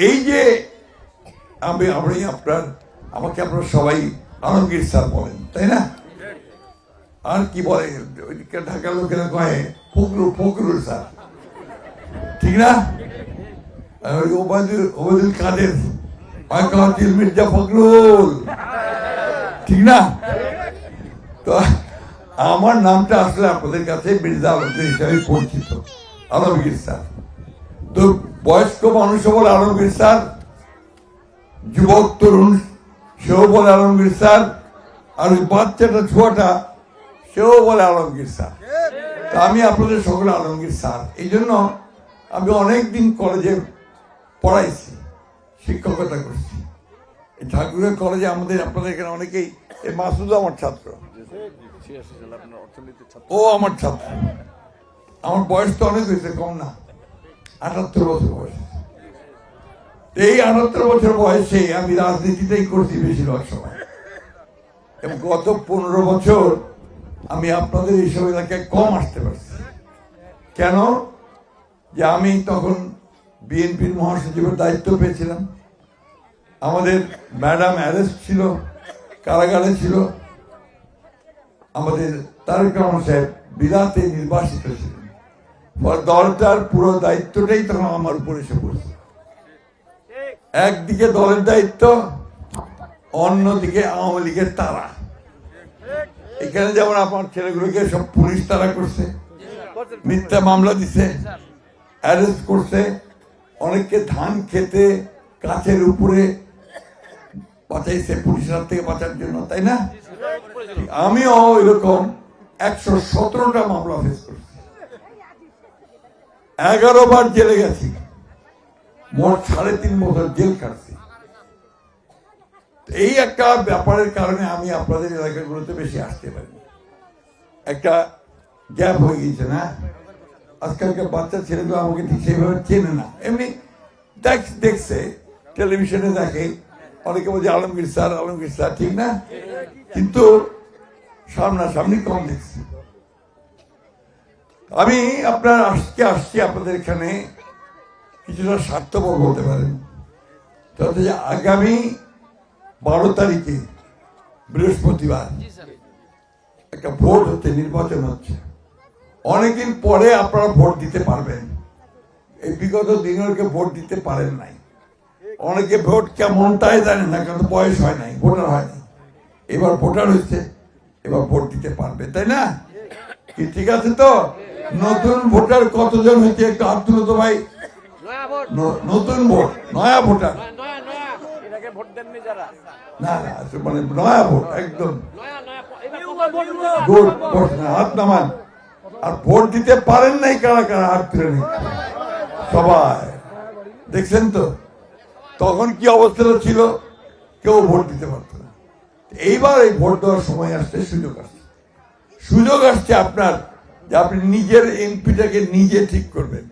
এই যে আমি আমাকে আপনারা সবাই আলমগীর স্যার বলেন, তাই না? আর কি বলে ঢাকার লোকেরা কয়ে ফখরুল স্যার, ঠিক না? ওবায়দুল কাদের মির্জা ফখরুল, ঠিক না? তো আমার নামটা আসলে আপনাদের কাছে মির্জা আলমগীর হিসাবে পরিচিত, আলমগীর স্যার। তো বয়স্ক মানুষ বলে আলমগীর স্যার, যুবক তরুণ সেও বলে আলমগীর স্যার, আর ওই বাচ্চাটা ছোয়াটা সেও বলে আলমগীর স্যার। তা আমি আপনাদের সকলে আলমগীর স্যার। এই জন্য আমি অনেকদিন কলেজে পড়াইছি, শিক্ষকতা করছি। এই ঠাকুরের কলেজে আমাদের আপনাদের এখানে অনেকেই, এই মাসুদও আমার ছাত্র, ও আমার ছাত্র। আমার বয়স তো অনেক হয়েছে, কম না, 78 বছর বয়স। এই 78 বছর বয়সে আমি রাজনীতিটাই করছি বেশিরভাগ সময়, এবং গত 15 বছর আমি আপনাদের এইসব এলাকায় কম আসতে পারছি। কেন? যে আমি তখন বিএনপির মহাসচিবের দায়িত্ব পেয়েছিলাম, আমাদের ম্যাডাম অ্যারেস্ট ছিল, কারাগারে ছিল, আমাদের তারেক রহমান সাহেব বিলাতে নির্বাসিত ছিলেন। দলটার পুরো দায়িত্বটাই তখন আমার উপর এসে পড়ছে। একদিকে দলের দায়িত্ব, অন্যদিকে আওয়ামী লীগের তারা। এখানে যেমন আমার ছেলেগুলোকে সব পুলিশ তারা করছে, মিথ্যা মামলা দিছে, অ্যারেস্ট করছে, অনেককে ধান খেতে গাছের উপরে বাঁচাইছে পুলিশের হাত থেকে বাঁচার জন্য, তাই না? আমিও এরকম 117টা মামলা ফেস করছি, 11 বার জেলে গেছি, মোট 3.5 বছর জেল কাটছি। এই একটা ব্যাপারের কারণে আমি আপনাদের এলাকাগুলোতে বেশি আসতে পারি। একটা গ্যাপ হয়ে গেছে না? আজকালকার বাচ্চা ছেলেগুলো আমাকে ঠিক সেইভাবে চেনে না, এমনি দেখছে, টেলিভিশনে দেখে, অনেকে বলছে আলমগীর স্যার, ঠিক না? কিন্তু সামনাসামনি কম দেখছি। আমি আপনার আসছি আপনাদের এখানে কিছুটা স্বার্থপর বলতে পারেন। তাতে আগামী 12 তারিখে বৃহস্পতিবার একটা ভোট হচ্ছে, নির্বাচন হচ্ছে। অনেকদিন পরে আপনারা ভোট দিতে পারবেন। এই বিগত দিনকে ভোট দিতে পারেন নাই, অনেকে ভোট কেমন তাই জানেন না, কারণ বয়স হয় নাই, ভোটার হয়নি। এবার ভোটার হয়েছে, এবার ভোট দিতে পারবে, তাই না? কি ঠিক আছে? তো নতুন ভোটার কতজন হয়েছে একটু হাত তুলো তো ভাই। নতুন ভোট, নয়া ভোটার, না মানে নয়া ভোট, একদম গুড ভোট না, হাত নামান। আর ভোট দিতে পারেন নাই কারা কারা, হাত তুলে নিন সবাই। দেখছেন তো তখন কি অবস্থাটা ছিল, কেউ ভোট দিতে পারত না। এইবার এই ভোট দেওয়ার সময় আসছে, সুযোগ আসছে আপনার, যে আপনি নিজের এমপিটাকে নিজে ঠিক করবেন।